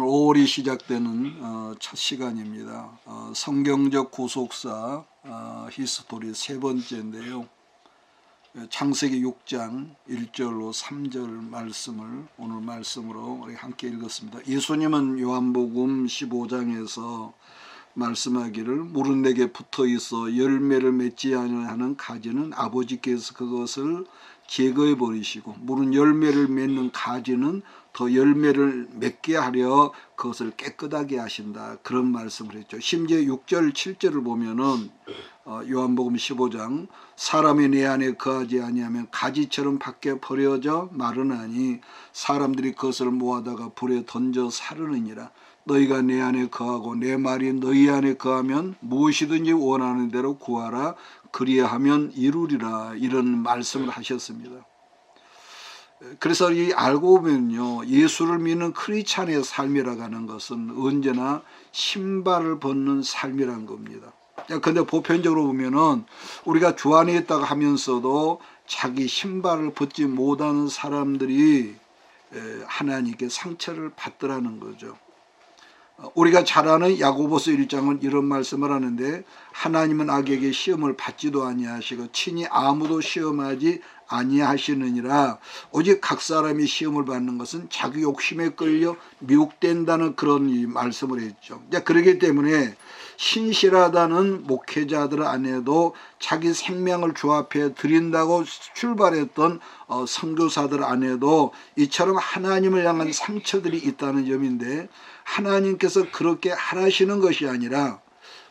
오늘 5월이 시작되는 첫 시간입니다. 성경적 구속사 히스토리 세 번째인데요. 창세기 6장 1절로 3절 말씀을 오늘 말씀으로 우리 함께 읽었습니다. 예수님은 요한복음 15장에서 말씀하기를 물은 내게 붙어 있어 열매를 맺지 아니하는 가지는 아버지께서 그것을 제거해 버리시고 물은 열매를 맺는 가지는 더 열매를 맺게 하려 그것을 깨끗하게 하신다. 그런 말씀을 했죠. 심지어 6절 7절을 보면은 요한복음 15장 사람이 내 안에 거하지 아니하면 가지처럼 밖에 버려져 마르나니 사람들이 그것을 모아다가 불에 던져 사르느니라. 너희가 내 안에 거하고 내 말이 너희 안에 거하면 무엇이든지 원하는 대로 구하라. 그리하면 이루리라. 이런 말씀을 하셨습니다. 그래서 이 알고 보면요, 예수를 믿는 크리스찬의 삶이라고 하는 것은 언제나 신발을 벗는 삶이란 겁니다. 근데 보편적으로 보면은 우리가 주 안에 있다고 하면서도 자기 신발을 벗지 못하는 사람들이 하나님께 상처를 받더라는 거죠. 우리가 잘 아는 야고보서 1장은 이런 말씀을 하는데 하나님은 악에게 시험을 받지도 아니하시고 친히 아무도 시험하지 아니하시느니라. 오직 각 사람이 시험을 받는 것은 자기 욕심에 끌려 미혹된다는 그런 이 말씀을 했죠. 그렇기 때문에 신실하다는 목회자들 안에도 자기 생명을 주 앞에 드린다고 출발했던 선교사들 안에도 이처럼 하나님을 향한 상처들이 있다는 점인데, 하나님께서 그렇게 하라시는 것이 아니라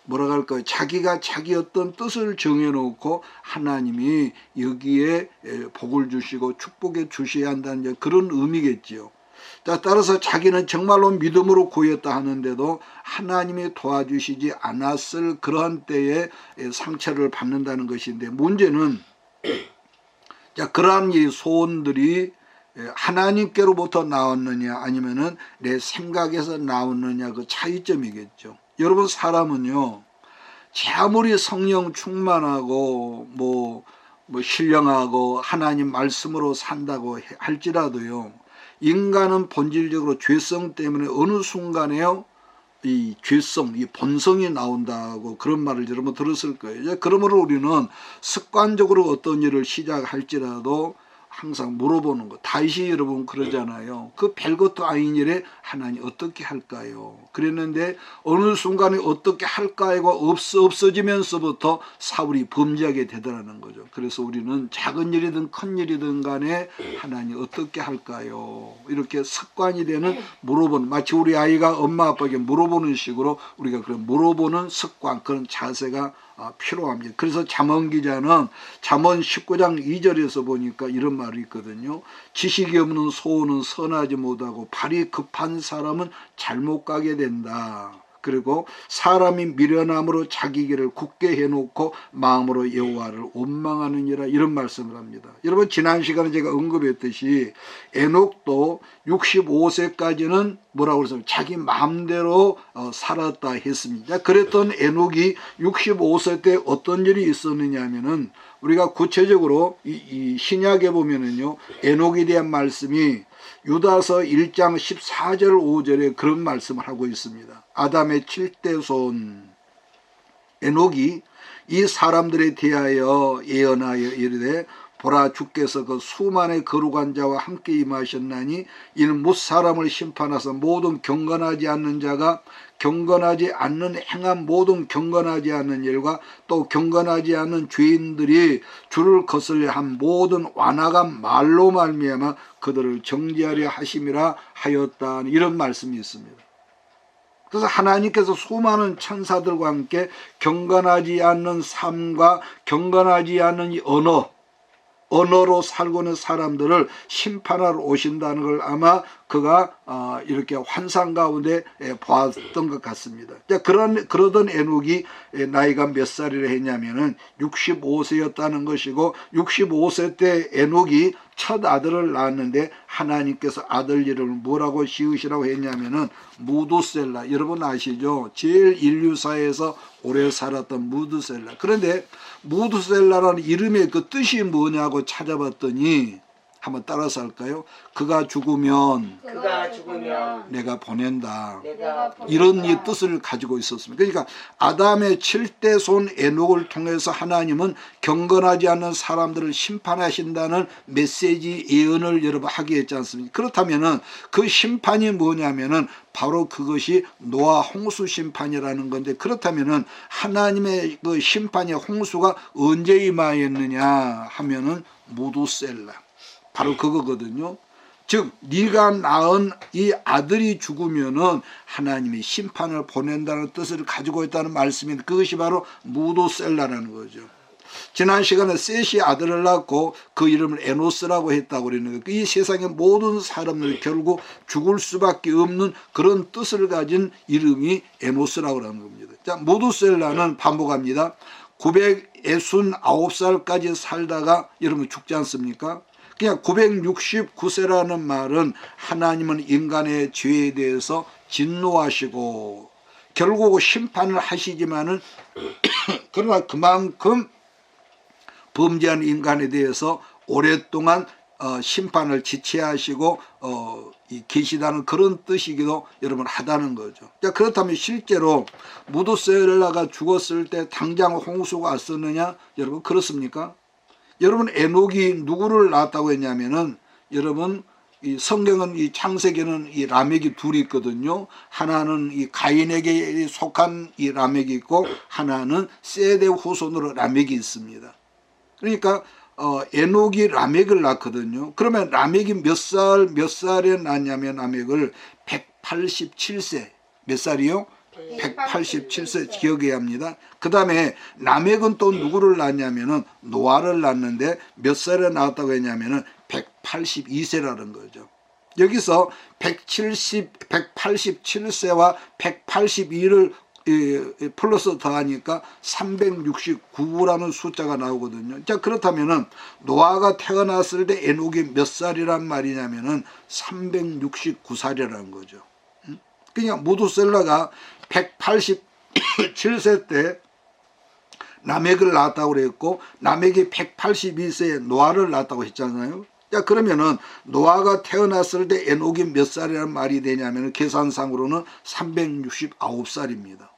뭐라고 할까요? 자기가 자기 어떤 뜻을 정해놓고 하나님이 여기에 복을 주시고 축복해 주셔야 한다는 그런 의미겠지요. 따라서 자기는 정말로 믿음으로 구했다 하는데도 하나님이 도와주시지 않았을 그러한 때에 상처를 받는다는 것인데, 문제는 그러한 이 소원들이 하나님께로부터 나왔느냐 아니면은 내 생각에서 나왔느냐, 그 차이점이겠죠. 여러분, 사람은요, 아무리 성령 충만하고 뭐 신령하고 하나님 말씀으로 산다고 할지라도요, 인간은 본질적으로 죄성 때문에 어느 순간에요, 이 죄성, 이 본성이 나온다고 그런 말을 여러분 들었을 거예요. 그러므로 우리는 습관적으로 어떤 일을 시작할지라도 항상 물어보는 거. 다윗이 여러분 그러잖아요. 그 별것도 아닌 일에 하나님 어떻게 할까요? 그랬는데 어느 순간에 어떻게 할까요가 없어지면서부터 사울이 범죄하게 되더라는 거죠. 그래서 우리는 작은 일이든 큰 일이든 간에 하나님 어떻게 할까요? 이렇게 습관이 되는 물어보는, 마치 우리 아이가 엄마 아빠에게 물어보는 식으로 우리가 그런 물어보는 습관, 그런 자세가 필요합니다. 그래서 잠언 기자는 잠언 19장 2절에서 보니까 이런 말이 있거든요. 지식이 없는 소원은 선하지 못하고 발이 급한 사람은 잘못 가게 된다. 그리고 사람이 미련함으로 자기 길을 굳게 해놓고 마음으로 여호와를 원망하느니라, 이런 말씀을 합니다. 여러분, 지난 시간에 제가 언급했듯이 에녹도 65세까지는 뭐라고 그랬어요? 자기 마음대로 살았다 했습니다. 그랬던 에녹이 65세 때 어떤 일이 있었느냐 하면은, 우리가 구체적으로 이 신약에 보면은요, 에녹에 대한 말씀이 유다서 1장 14절 5절에 그런 말씀을 하고 있습니다. 아담의 7대 손 에녹이 이 사람들에 대하여 예언하여 이르되, 보라, 주께서 그 수만의 거룩한 자와 함께 임하셨나니 이는 못 사람을 심판하사 모든 경건하지 않는 자가 경건하지 않는 행한 모든 경건하지 않는 일과 또 경건하지 않는 죄인들이 주를 거슬려 한 모든 완악한 말로 말미암아 그들을 정죄하려 하심이라 하였다, 이런 말씀이 있습니다. 그래서 하나님께서 수많은 천사들과 함께 경건하지 않는 삶과 경건하지 않는 이 언어로 살고 있는 사람들을 심판하러 오신다는 걸 아마 그가 이렇게 환상 가운데 보았던 것 같습니다. 그러던 에녹이 나이가 몇 살이라 했냐면은 65세였다는 것이고, 65세 때 에녹이 첫 아들을 낳았는데 하나님께서 아들 이름을 뭐라고 지으시라고 했냐면은 무두셀라. 여러분 아시죠? 제일 인류사에서 오래 살았던 무두셀라. 그런데 무두셀라라는 이름의 그 뜻이 뭐냐고 찾아봤더니 한번 따라서 할까요? 그가 죽으면 내가 보낸다. 이런 이 뜻을 가지고 있었습니다. 그러니까 아담의 7대 손 에녹을 통해서 하나님은 경건하지 않는 사람들을 심판하신다는 메시지 예언을 여러분 하게 했지 않습니까? 그렇다면은 그 심판이 뭐냐면은 바로 그것이 노아 홍수 심판이라는 건데, 그렇다면은 하나님의 그 심판의 홍수가 언제 임하였느냐 하면은 무두셀라, 바로 그거거든요. 즉 네가 낳은 이 아들이 죽으면은 하나님이 심판을 보낸다는 뜻을 가지고 있다는 말씀인데, 그것이 바로 무두셀라라는 거죠. 지난 시간에 셋이 아들을 낳고 그 이름을 에노스라고 했다고 그러는 거예요. 이 세상의 모든 사람들이 결국 죽을 수밖에 없는 그런 뜻을 가진 이름이 에노스라고 하는 겁니다. 자, 무두셀라는 반복합니다. 969살까지 살다가 여러분 죽지 않습니까? 그냥 969세라는 말은 하나님은 인간의 죄에 대해서 진노하시고 결국 심판을 하시지만은 그러나 그만큼 범죄한 인간에 대해서 오랫동안 심판을 지체하시고 계시다는 그런 뜻이기도 여러분 하다는 거죠. 자, 그렇다면 실제로 무두셀라가 죽었을 때 당장 홍수가 왔었느냐? 여러분 그렇습니까? 여러분 에녹이 누구를 낳았다고 했냐면은, 여러분 이 성경은 이 창세기는 이 라멕이 둘이 있거든요. 하나는 이 가인에게 속한 이 라멕이 있고, 하나는 셋의 후손으로 라멕이 있습니다. 그러니까 에녹이 라멕을 낳거든요. 그러면 라멕이 몇 살에 낳냐면 라멕을 187세, 몇 살이요? 187세 기억해야 합니다. 그 다음에 라멕은 또 누구를 낳냐면은 노아를 낳는데 몇 살에 낳았다고 했냐면은 182세라는 거죠. 여기서 187세와 182를 플러스 더하니까 369라는 숫자가 나오거든요. 자, 그렇다면은 노아가 태어났을 때 에녹이 몇 살이란 말이냐면은 369살이라는 거죠. 그러니까 무두셀라가 187세 때 라멕을 낳았다고 그랬고, 라멕이 182세에 노아를 낳았다고 했잖아요. 자, 그러면은 노아가 태어났을 때 에녹이 몇 살이라는 말이 되냐면 계산상으로는 369살입니다.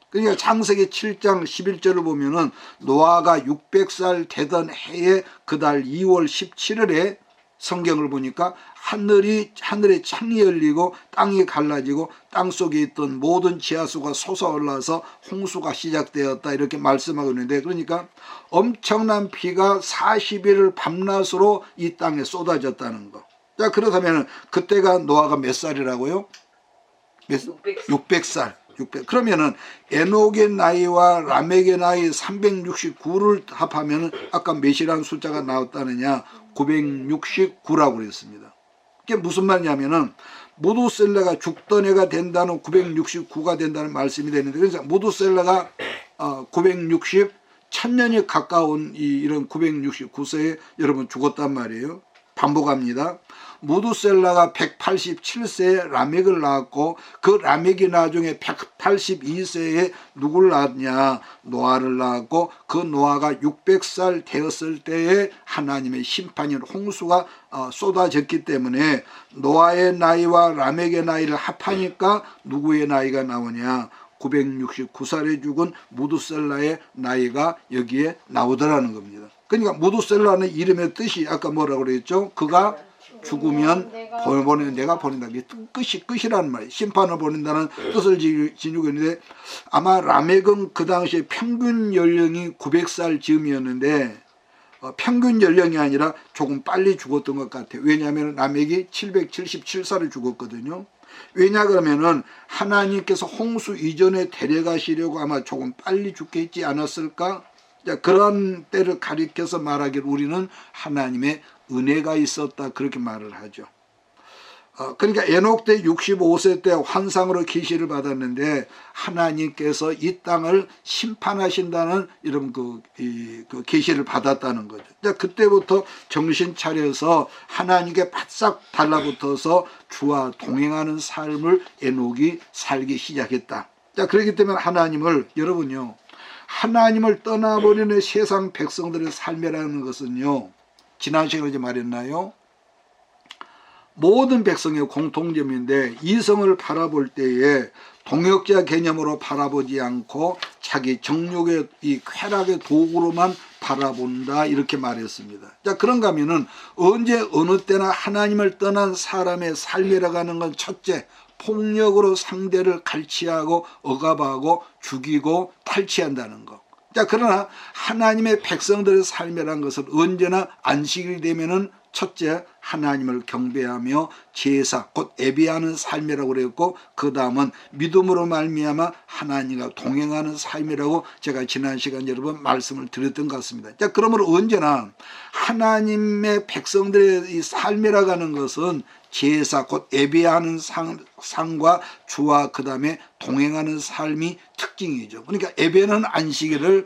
그러니까 창세기 7장 11절을 보면은 노아가 600살 되던 해에 그달 2월 17일에 성경을 보니까 하늘의 창이 열리고 땅이 갈라지고 땅 속에 있던 모든 지하수가 솟아올라서 홍수가 시작되었다, 이렇게 말씀하고 있는데, 그러니까 엄청난 비가 40일 밤낮으로 이 땅에 쏟아졌다는 거. 자, 그렇다면 그때가 노아가 몇 살이라고요? 600살. 그러면은 에녹의 나이와 라멕의 나이 369를 합하면 아까 몇이라는 숫자가 나왔다느냐? 969라고 그랬습니다. 그게 무슨 말이냐면은 무두셀라가 죽던 해가 된다는 969가 된다는 말씀이 되는데, 그래서 무두셀라가 960 1000년이 가까운 이런 969세에 여러분 죽었단 말이에요. 반복합니다. 무두셀라가 187세에 라멕을 낳았고, 그 라멕이 나중에 182세에 누구를 낳았냐? 노아를 낳았고, 그 노아가 600살 되었을 때에 하나님의 심판인 홍수가 쏟아졌기 때문에 노아의 나이와 라멕의 나이를 합하니까 누구의 나이가 나오냐? 969살에 죽은 무두셀라의 나이가 여기에 나오더라는 겁니다. 그러니까 무두셀라는 이름의 뜻이 아까 뭐라고 그랬죠? 그가 죽으면 내가 보낸다. 끝이라는 말이에요. 심판을 보낸다는 뜻을 지니고 있는데, 아마 라멕은 그 당시에 평균 연령이 900살 즈음이었는데 평균 연령이 아니라 조금 빨리 죽었던 것 같아요. 왜냐하면 라멕이 777살에 죽었거든요. 왜냐 그러면은 하나님께서 홍수 이전에 데려가시려고 아마 조금 빨리 죽겠지 않았을까? 그런 때를 가리켜서 말하기를 우리는 하나님의 은혜가 있었다, 그렇게 말을 하죠. 그러니까 에녹 때 65세 때 환상으로 계시를 받았는데 하나님께서 이 땅을 심판하신다는 이런 그 계시를 받았다는 거죠. 그때부터 정신 차려서 하나님께 바싹 달라붙어서 주와 동행하는 삶을 에녹이 살기 시작했다. 그렇기 때문에 하나님을, 여러분요, 하나님을 떠나버리는 세상 백성들의 삶이라는 것은요, 지난 시간에 말했나요? 모든 백성의 공통점인데 이성을 바라볼 때에 동역자 개념으로 바라보지 않고 자기 정욕의 이 쾌락의 도구로만 바라본다 이렇게 말했습니다. 자, 그런가 하면은 언제 어느 때나 하나님을 떠난 사람의 삶이라고 하는 건 첫째, 폭력으로 상대를 갈취하고 억압하고 죽이고 탈취한다는 것. 자, 그러나 하나님의 백성들의 삶이라는 것은 언제나 안식일이 되면은 첫째, 하나님을 경배하며 제사 곧 예배하는 삶이라고 그랬고, 그 다음은 믿음으로 말미암아 하나님과 동행하는 삶이라고 제가 지난 시간 여러분 말씀을 드렸던 것 같습니다. 자, 그러므로 언제나 하나님의 백성들의 이 삶이라고 하는 것은 제사 곧 예배하는 삶과 주와 그 다음에 동행하는 삶이 특징이죠. 그러니까 예배는 안식일을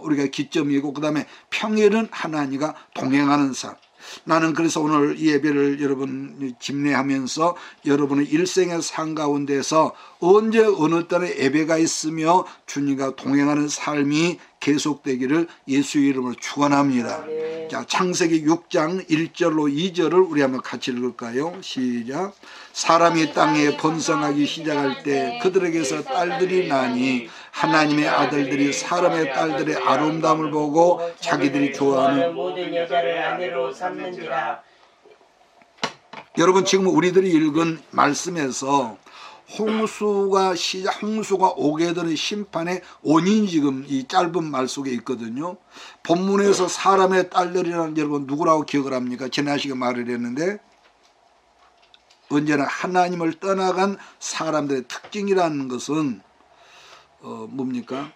우리가 기점이고, 그 다음에 평일은 하나님과 동행하는 삶. 나는 그래서 오늘 이 예배를 여러분 집례하면서 여러분의 일생의 삶 가운데서 언제 어느 때에 예배가 있으며 주님과 동행하는 삶이 계속되기를 예수의 이름으로 축원합니다. 자, 창세기 6장 1절로 2절을 우리 한번 같이 읽을까요? 시작. 사람이 땅에 번성하기 시작할 때 그들에게서 딸들이 나니 하나님의 아들들이 사람의 딸들의 아름다움을 보고 자기들이 좋아하는 모든 여자를 아내로 삼는지라. 여러분, 지금 우리들이 읽은 말씀에서 홍수가 오게 되는 심판의 원인이 지금 이 짧은 말 속에 있거든요. 본문에서 사람의 딸들이라는 여러분 누구라고 기억을 합니까? 지난 시간에 말을 했는데 언제나 하나님을 떠나간 사람들의 특징이라는 것은 뭡니까?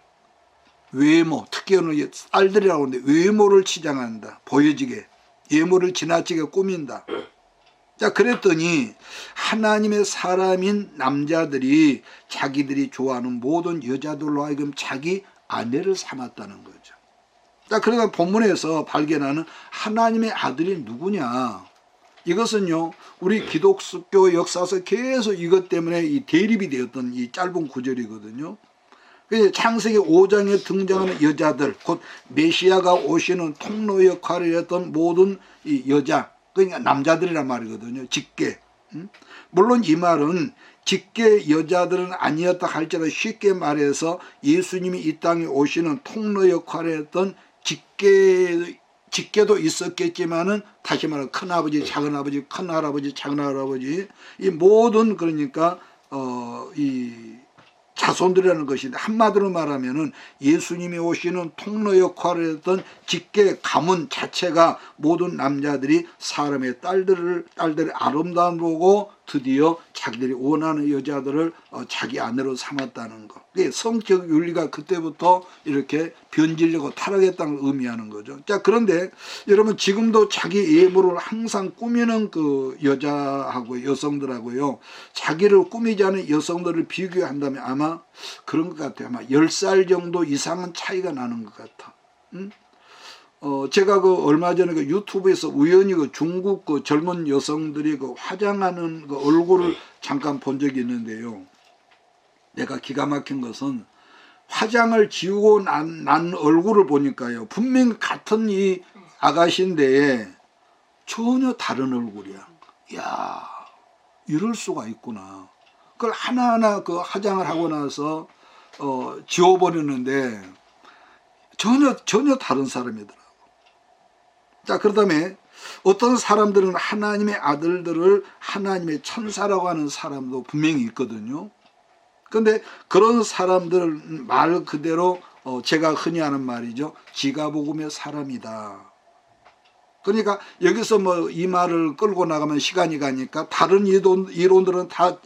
외모, 특히 오늘 딸들이라고 하는데 외모를 치장한다. 보여지게. 외모를 지나치게 꾸민다. 자, 그랬더니 하나님의 사람인 남자들이 자기들이 좋아하는 모든 여자들로 하여금 자기 아내를 삼았다는 거죠. 자, 그러니까 본문에서 발견하는 하나님의 아들이 누구냐? 이것은요, 우리 기독교 역사에서 계속 이것 때문에 이 대립이 되었던 이 짧은 구절이거든요. 창세기 5장에 등장하는 여자들, 곧 메시아가 오시는 통로 역할을 했던 모든 이 여자, 그러니까 남자들이란 말이거든요. 직계. 물론 이 말은 직계 여자들은 아니었다 할지라도 쉽게 말해서 예수님이 이 땅에 오시는 통로 역할을 했던 직계도 있었겠지만은 다시 말하면 큰아버지, 작은아버지, 큰할아버지, 작은할아버지 이 모든 그러니까 이 자손들이라는 것인데 한마디로 말하면은 예수님이 오시는 통로 역할을 했던 직계 가문 자체가 모든 남자들이 사람의 딸들의 아름다움 보고 드디어 자기들이 원하는 여자들을 자기 아내로 삼았다는 것. 성적 윤리가 그때부터 이렇게 변질되고 타락했다는 걸 의미하는 거죠. 자, 그런데 여러분 지금도 자기 외모를 항상 꾸미는 그 여자하고 여성들하고요, 자기를 꾸미지 않은 여성들을 비교한다면 아마 그런 것 같아요. 아마 10살 정도 이상은 차이가 나는 것 같아. 제가 그 얼마 전에 그 유튜브에서 우연히 그 중국 그 젊은 여성들이 그 화장하는 그 얼굴을 잠깐 본 적이 있는데요. 내가 기가 막힌 것은 화장을 지우고 난 얼굴을 보니까요, 분명히 같은 이 아가씨인데 전혀 다른 얼굴이야. 이야, 이럴 수가 있구나. 그걸 하나하나 그 화장을 하고 나서 지워버리는데 전혀 다른 사람이더라고. 자, 그다음에 어떤 사람들은 하나님의 아들들을 하나님의 천사라고 하는 사람도 분명히 있거든요. 그런데 그런 사람들 말 그대로 제가 흔히 하는 말이죠. 지가복음의 사람이다. 그러니까 여기서 뭐 이 말을 끌고 나가면 시간이 가니까 다른 이론들은 다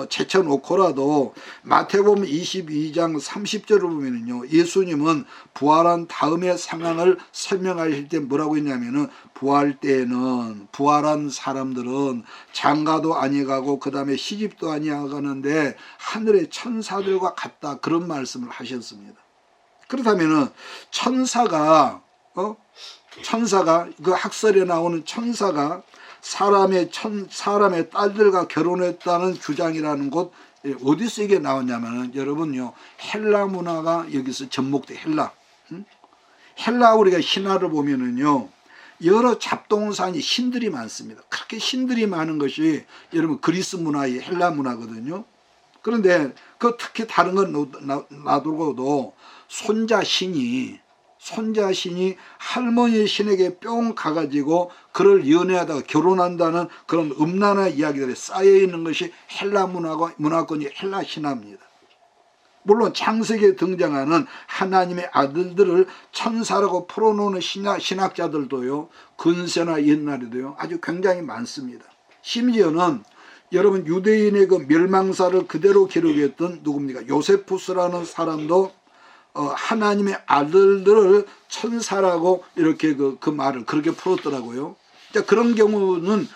제쳐놓고라도 마태복음 22장 30절을 보면은요, 예수님은 부활한 다음의 상황을 설명하실 때 뭐라고 했냐면은 부활 때에는 부활한 사람들은 장가도 아니가고 그 다음에 시집도 아니가는데 하늘의 천사들과 같다, 그런 말씀을 하셨습니다. 그렇다면은 천사가 그 학설에 나오는 천사가 사람의 딸들과 결혼했다는 주장이라는 것 어디서 이게 나왔냐면은 여러분요, 헬라 문화가 여기서 접목돼. 헬라 우리가 신화를 보면은요, 여러 잡동사니 신들이 많습니다. 그렇게 신들이 많은 것이 여러분 그리스 문화의 헬라 문화거든요. 그런데 그 특히 다른 건 놔두고도 손자신이 할머니 신에게 뿅 가가지고 그를 연애하다가 결혼한다는 그런 음란한 이야기들이 쌓여있는 것이 헬라 문화권이 헬라 신화입니다. 물론 창세기에 등장하는 하나님의 아들들을 천사라고 풀어놓는 신학자들도요, 근세나 옛날에도요, 아주 굉장히 많습니다. 심지어는 여러분 유대인의 그 멸망사를 그대로 기록했던 누굽니까? 요세푸스라는 사람도 하나님의 아들들을 천사라고 이렇게 그 말을 그렇게 풀었더라고요. 그런 경우는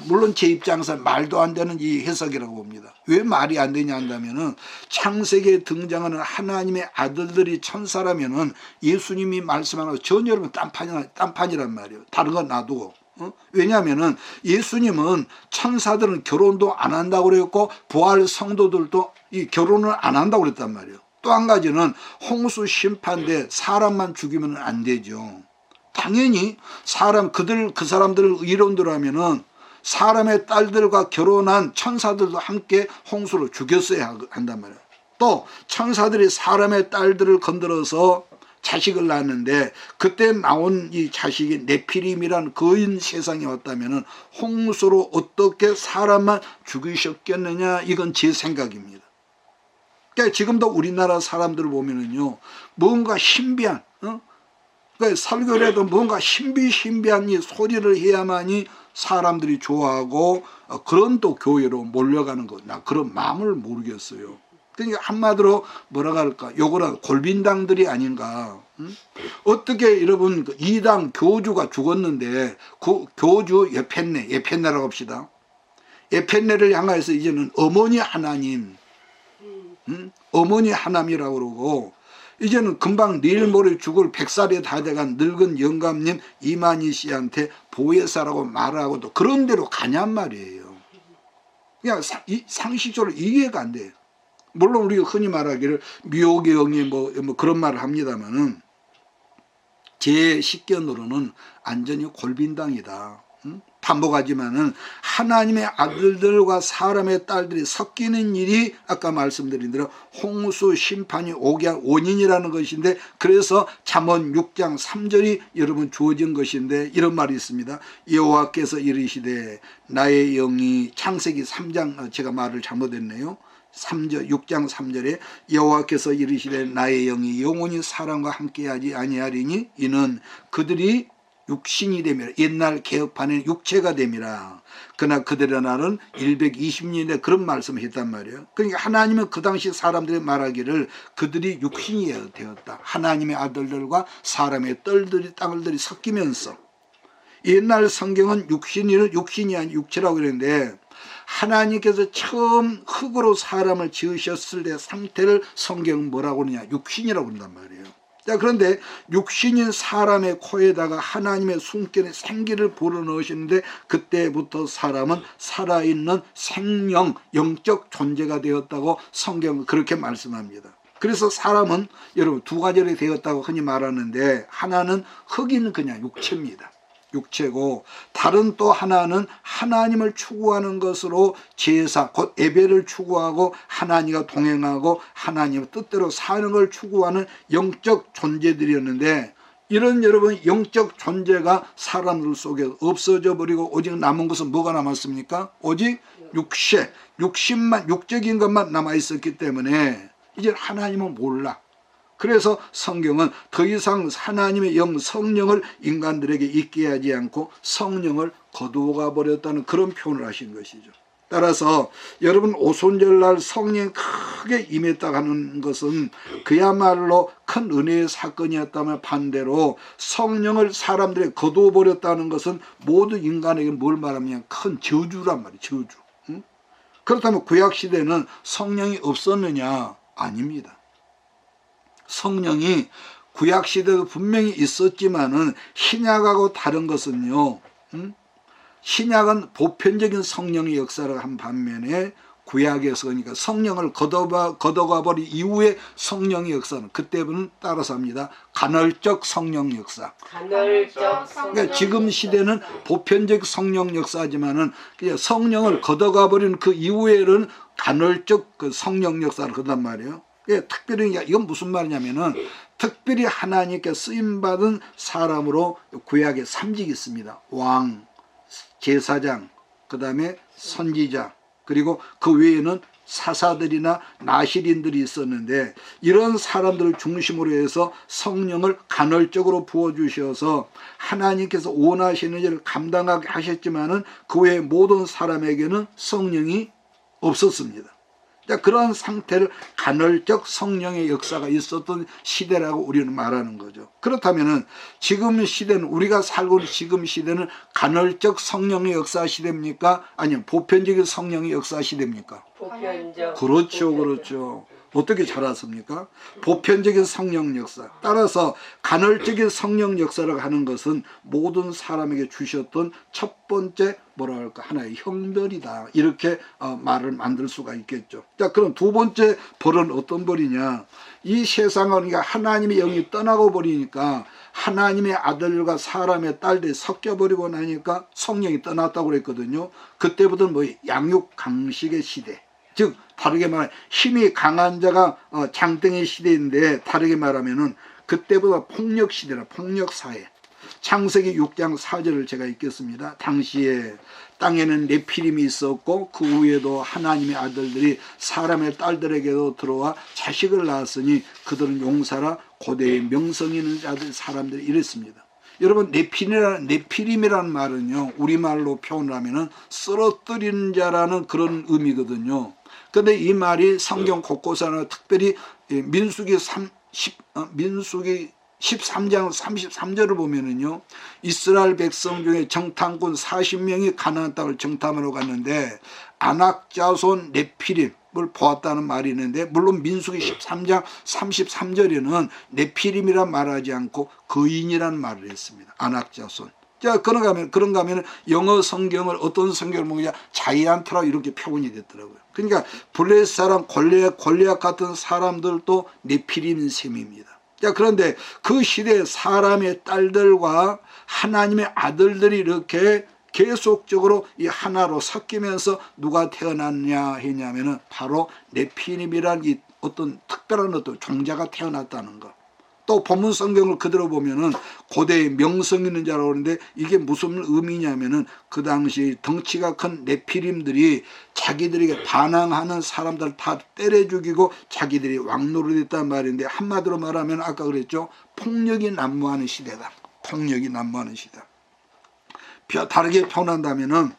물론 제 입장에서 말도 안 되는 이 해석이라고 봅니다. 왜 말이 안 되냐 한다면은 창세기에 등장하는 하나님의 아들들이 천사라면은 예수님이 말씀하는 전혀 여러분 딴판이란 말이에요. 다른 건 놔두고. 왜냐하면은 예수님은 천사들은 결혼도 안 한다고 그랬고 부활 성도들도 이 결혼을 안 한다고 그랬단 말이에요. 또 한 가지는 홍수 심판대 사람만 죽이면 안 되죠. 당연히 그 사람들을 의론대로 하면은 사람의 딸들과 결혼한 천사들도 함께 홍수로 죽였어야 한단 말이에요. 또 천사들이 사람의 딸들을 건드려서 자식을 낳았는데 그때 나온 이 자식이 네피림이란 거인 세상에 왔다면은 홍수로 어떻게 사람만 죽이셨겠느냐, 이건 제 생각입니다. 그러니까 지금도 우리나라 사람들을 보면은요, 뭔가 신비한, 그러니까 설교를 해도 뭔가 신비한 이 소리를 해야만이 사람들이 좋아하고 그런 또 교회로 몰려가는 거, 나 그런 마음을 모르겠어요. 그러니까 한마디로 뭐라고 할까, 요거는 골빈당들이 아닌가. 어떻게 여러분 이당 교주가 죽었는데 그 교주 예펜네라고 합시다. 예펜네를 향해서 이제는 어머니 하나님, 어머니 하나님이라고 그러고, 이제는 금방 내일 모레 죽을 100살이 다 돼간 늙은 영감님 이만희 씨한테 보혜사라고 말하고 또 그런 대로 가냔 말이에요. 그냥 상식적으로 이해가 안 돼요. 물론 우리가 흔히 말하기를 미혹의 영이 뭐 그런 말을 합니다만은 제 식견으로는 완전히 골빈당이다. 반복하지만은 하나님의 아들들과 사람의 딸들이 섞이는 일이 아까 말씀드린 대로 홍수 심판이 오게 한 원인이라는 것인데, 그래서 잠언 6장 3절이 여러분 주어진 것인데 이런 말이 있습니다. 여호와께서 이르시되 나의 영이, 창세기 3장 제가 말을 잘못했네요. 6장 3절에 여호와께서 이르시되 나의 영이 영원히 사람과 함께하지 아니하리니 이는 그들이 육신이 됨이라. 옛날 개혁판에는 육체가 됨이라. 그러나 그들의 날은 120년에 그런 말씀을 했단 말이에요. 그러니까 하나님은 그 당시 사람들이 말하기를 그들이 육신이 되었다. 하나님의 아들들과 사람의 딸들이 섞이면서, 옛날 성경은 육신이 아닌 육체라고 그랬는데 하나님께서 처음 흙으로 사람을 지으셨을 때 상태를 성경은 뭐라고 그러냐, 육신이라고 그런단 말이에요. 자, 그런데 육신인 사람의 코에다가 하나님의 숨결에 생기를 불어넣으시는데 그때부터 사람은 살아있는 생명, 영적 존재가 되었다고 성경은 그렇게 말씀합니다. 그래서 사람은 여러분 두 가지로 되었다고 흔히 말하는데, 하나는 흙인 그냥 육체입니다. 육체고, 다른 또 하나는 하나님을 추구하는 것으로 제사, 곧 예배를 추구하고 하나님과 동행하고 하나님의 뜻대로 사는 걸 추구하는 영적 존재들이었는데, 이런 여러분 영적 존재가 사람들 속에 없어져 버리고 오직 남은 것은 뭐가 남았습니까? 오직 육신만, 육적인 것만 남아 있었기 때문에 이제 하나님은 몰라. 그래서 성경은 더 이상 하나님의 영 성령을 인간들에게 있게 하지 않고 성령을 거두어가 버렸다는 그런 표현을 하신 것이죠. 따라서 여러분 오순절날 성령이 크게 임했다고 하는 것은 그야말로 큰 은혜의 사건이었다면, 반대로 성령을 사람들이 거두어 버렸다는 것은 모든 인간에게 뭘 말하면 큰 저주란 말이에요. 저주. 그렇다면 구약시대는 성령이 없었느냐? 아닙니다. 성령이 구약시대도 분명히 있었지만은 신약하고 다른 것은요, 신약은 보편적인 성령의 역사를 한 반면에 구약에서 그러니까 성령을 걷어가 버린 이후에 성령의 역사는 그때는 따라서 합니다. 간헐적 성령 역사. 간헐적 성령 그러니까 지금 시대는 보편적 성령 역사지만은 그냥 성령을 걷어가 버린 그 이후에는 간헐적 그 성령 역사를 그단 말이에요. 예, 특별히 이건 무슨 말이냐면은 특별히 하나님께 쓰임 받은 사람으로 구약에 3직이 있습니다. 왕, 제사장, 그다음에 선지자, 그리고 그 외에는 사사들이나 나시린들이 있었는데 이런 사람들을 중심으로 해서 성령을 간헐적으로 부어주셔서 하나님께서 원하시는 일을 감당하게 하셨지만은 그 외에 모든 사람에게는 성령이 없었습니다. 그러한 상태를 간헐적 성령의 역사가 있었던 시대라고 우리는 말하는 거죠. 그렇다면은 지금 시대는 우리가 살고 있는 지금 시대는 간헐적 성령의 역사 시대입니까? 아니면 보편적인 성령의 역사 시대입니까? 보편적. 그렇죠, 그렇죠. 어떻게 잘 아십니까? 보편적인 성령 역사. 따라서 간헐적인 성령 역사를 하는 것은 모든 사람에게 주셨던 첫 번째 뭐라 할까 하나의 형벌이다. 이렇게 말을 만들 수가 있겠죠. 자, 그럼 두 번째 벌은 어떤 벌이냐? 이 세상은 그러니까 하나님의 영이 떠나고 버리니까 하나님의 아들과 사람의 딸들이 섞여버리고 나니까 성령이 떠났다고 그랬거든요. 그때부터는 뭐 양육강식의 시대. 즉 다르게 말하면 힘이 강한 자가 장땡의 시대인데 다르게 말하면은 그때보다 폭력 시대라 폭력 사회. 창세기 6장 4절을 제가 읽겠습니다. 당시에 땅에는 네피림이 있었고 그 후에도 하나님의 아들들이 사람의 딸들에게도 들어와 자식을 낳았으니 그들은 용사라 고대의 명성 있는 자들 사람들이 이랬습니다. 여러분 네피림이라는 말은요 우리말로 표현을 하면은 쓰러뜨리는 자라는 그런 의미거든요. 근데 이 말이 성경 곳곳에는 특별히 민수기 13장 33절을 보면은요 이스라엘 백성 중에 정탐꾼 40명이 가나안 땅을 정탐하러 갔는데 아낙 자손 네피림을 보았다는 말이 있는데 물론 민수기 13장 33절에는 네피림이란 말하지 않고 거인이라는 말을 했습니다. 아낙 자손. 자, 그런가 하면 영어 성경을 어떤 성경을 보냐 자이안트라 이렇게 표현이 됐더라고요. 그러니까 블레셋 사람 골리앗 같은 사람들도 네피림 셈입니다. 자, 그런데 그 시대에 사람의 딸들과 하나님의 아들들이 이렇게 계속적으로 이 하나로 섞이면서 누가 태어났냐 했냐면은 바로 네피림이란 이 어떤 특별한 어떤 종자가 태어났다는 거. 또 본문 성경을 그대로 보면은 고대의 명성 있는 자라고 하는데 이게 무슨 의미냐면은 그 당시 덩치가 큰 네피림들이 자기들에게 반항하는 사람들 다 때려 죽이고 자기들이 왕노릇했단 말인데 한마디로 말하면 아까 그랬죠. 폭력이 난무하는 시대다. 폭력이 난무하는 시대. 다르게 표현한다면은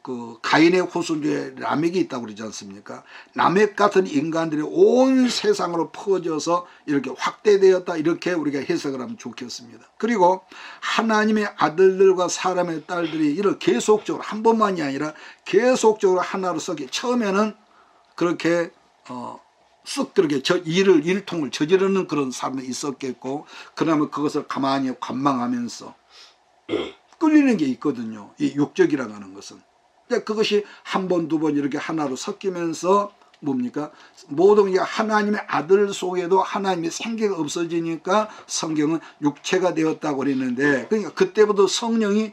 그 가인의 후손 중에 라멕이 있다고 그러지 않습니까? 라멕 같은 인간들이 온 세상으로 퍼져서 이렇게 확대되었다 이렇게 우리가 해석을 하면 좋겠습니다. 그리고 하나님의 아들들과 사람의 딸들이 이렇게 계속적으로 한 번만이 아니라 계속적으로 하나로 섞여 처음에는 그렇게 쓱 그렇게 일통을 저지르는 그런 사람이 있었겠고 그러면 그것을 가만히 관망하면서 끌리는 게 있거든요. 이 육적이라고 하는 것은. 그것이 한 번, 두 번 이렇게 하나로 섞이면서 뭡니까? 모든 게 하나님의 아들 속에도 하나님의 생기가 없어지니까 성경은 육체가 되었다고 그랬는데 그러니까 그때부터 성령이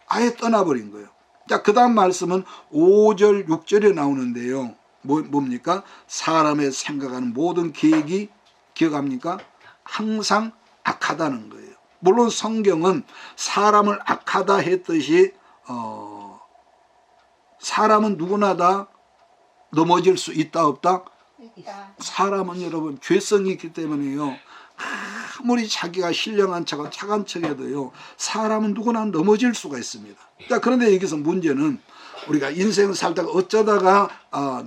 아예 떠나버린 거예요. 자, 그 다음 말씀은 5절, 6절에 나오는데요. 뭡니까? 사람의 생각하는 모든 계획이 기억합니까? 항상 악하다는 거예요. 물론 성경은 사람을 악하다 했듯이 사람은 누구나 다 넘어질 수 있다 없다? 사람은 여러분 죄성이 있기 때문에요. 아무리 자기가 신령한 척하고 착한 척해도요. 사람은 누구나 넘어질 수가 있습니다. 자, 그런데 여기서 문제는 우리가 인생을 살다가 어쩌다가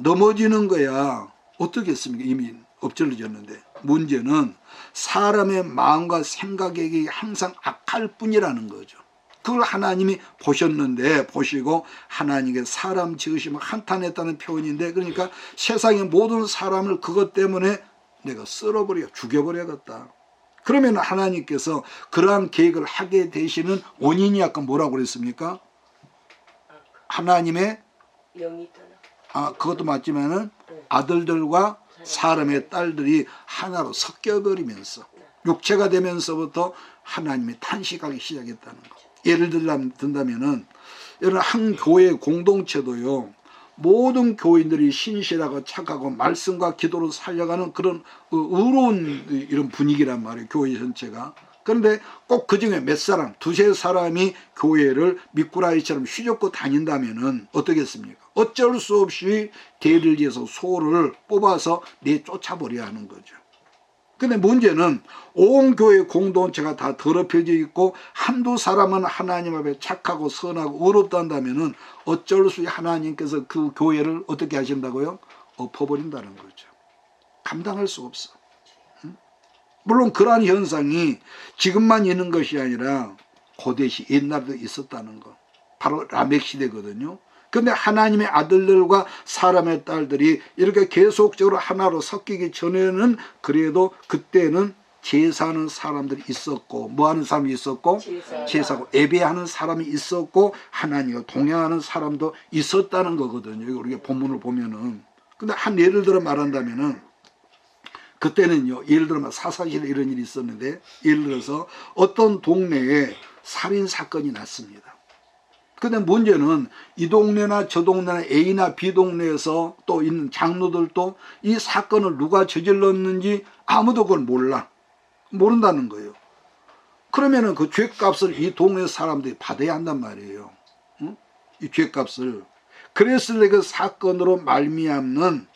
넘어지는 거야. 어떻겠습니까? 이미 엎질러졌는데 문제는 사람의 마음과 생각이 항상 악할 뿐이라는 거죠. 그걸 하나님이 보셨는데 보시고 하나님께 사람 지으심을 한탄했다는 표현인데 그러니까 세상의 모든 사람을 그것 때문에 내가 죽여버려야겠다. 그러면 하나님께서 그러한 계획을 하게 되시는 원인이 아까 뭐라고 그랬습니까? 하나님의 영이 떠나. 그것도 맞지만은 아들들과 사람의 딸들이 하나로 섞여버리면서 육체가 되면서부터 하나님이 탄식하기 시작했다는 거. 예를 든다면은 여러분 한 교회 공동체도요. 모든 교인들이 신실하고 착하고 말씀과 기도로 살려가는 그런 의로운 이런 분위기란 말이에요. 교회 전체가. 그런데 꼭 그중에 몇 사람, 두세 사람이 교회를 미꾸라지처럼 휘젓고 다닌다면은 어떻겠습니까? 어쩔 수 없이 대를 지어서 소를 뽑아서 내쫓아버려야 하는 거죠. 근데 문제는 온 교회 공동체가 다 더럽혀져 있고 한두 사람은 하나님 앞에 착하고 선하고 의롭다 한다면은 어쩔 수 없이 하나님께서 그 교회를 어떻게 하신다고요? 엎어버린다는 거죠. 감당할 수 없어. 물론 그러한 현상이 지금만 있는 것이 아니라 고대 시 옛날에도 있었다는 거. 바로 라멕 시대거든요. 그런데 하나님의 아들들과 사람의 딸들이 이렇게 계속적으로 하나로 섞이기 전에는 그래도 그때는 제사하는 사람들이 있었고 뭐하는 사람이 있었고 제사하고 예배하는 사람이 있었고 하나님과 동행하는 사람도 있었다는 거거든요. 우리가 본문을 보면은. 근데 한 예를 들어 말한다면은 그때는요, 예를 들어 사사시대 이런 일이 있었는데, 예를 들어서 어떤 동네에 살인 사건이 났습니다. 근데 문제는 이 동네나 저 동네나 A나 B 동네에서 또 있는 장로들도 이 사건을 누가 저질렀는지 아무도 그걸 몰라. 모른다는 거예요. 그러면은 그 죄값을 이 동네 사람들이 받아야 한단 말이에요. 응? 이 죄값을. 그랬을 때 그 사건으로 말미암는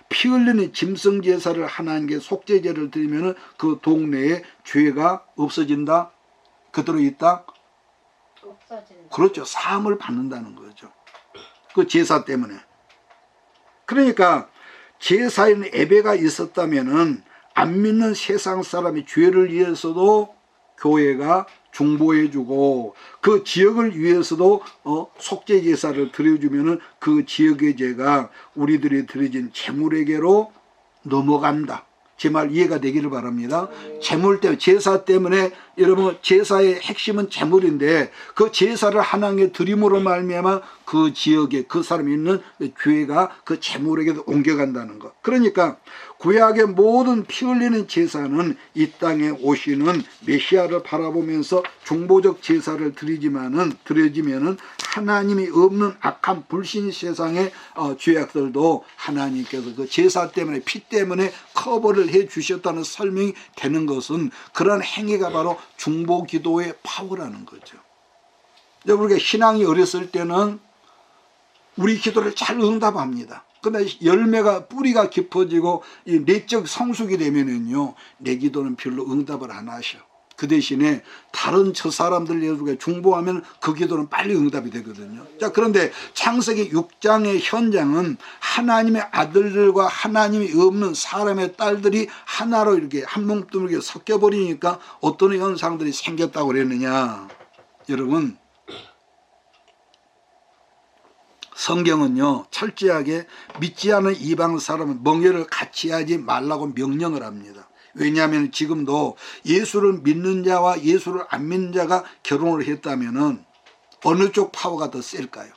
피 흘리는 짐승 제사를 하나님께 속죄제를 드리면 그 동네에 죄가 없어진다? 그대로 있다? 없어진다. 그렇죠. 사함을 받는다는 거죠. 그 제사 때문에. 그러니까 제사에는 예배가 있었다면은 안 믿는 세상 사람이 죄를 위해서도 교회가 중보해주고 그 지역을 위해서도 속죄 제사를 드려주면은 그 지역의 죄가 우리들이 드려진 재물에게로 넘어간다. 제 말 이해가 되기를 바랍니다. 재물 때문에, 제사 때문에, 여러분 제사의 핵심은 재물인데 그 제사를 하나님께 드림으로 말미암아 그 지역에 그 사람이 있는 죄가 그 재물에게도 옮겨간다는 것. 그러니까 구약의 모든 피 흘리는 제사는 이 땅에 오시는 메시아를 바라보면서 중보적 제사를 드려지면은 하나님이 없는 악한 불신 세상의 죄악들도 하나님께서 그 제사 때문에 피 때문에 커버를 해 주셨다는 설명이 되는 것은 그런 행위가 바로 중보 기도의 파워라는 거죠. 우리가 신앙이 어렸을 때는 우리 기도를 잘 응답합니다. 근데 열매가 뿌리가 깊어지고 이 내적 성숙이 되면은요, 내 기도는 별로 응답을 안 하셔. 그 대신에 다른 저 사람들 중보하면 그 기도는 빨리 응답이 되거든요. 자, 그런데 창세기 6장의 현장은 하나님의 아들들과 하나님이 없는 사람의 딸들이 하나로 이렇게 한 몸뚱이게 섞여버리니까 어떤 현상들이 생겼다고 그랬느냐. 여러분, 성경은요 철저하게 믿지 않은 이방 사람은 멍에를 같이 하지 말라고 명령을 합니다. 왜냐하면 지금도 예수를 믿는 자와 예수를 안 믿는 자가 결혼을 했다면은 어느 쪽 파워가 더 셀까요?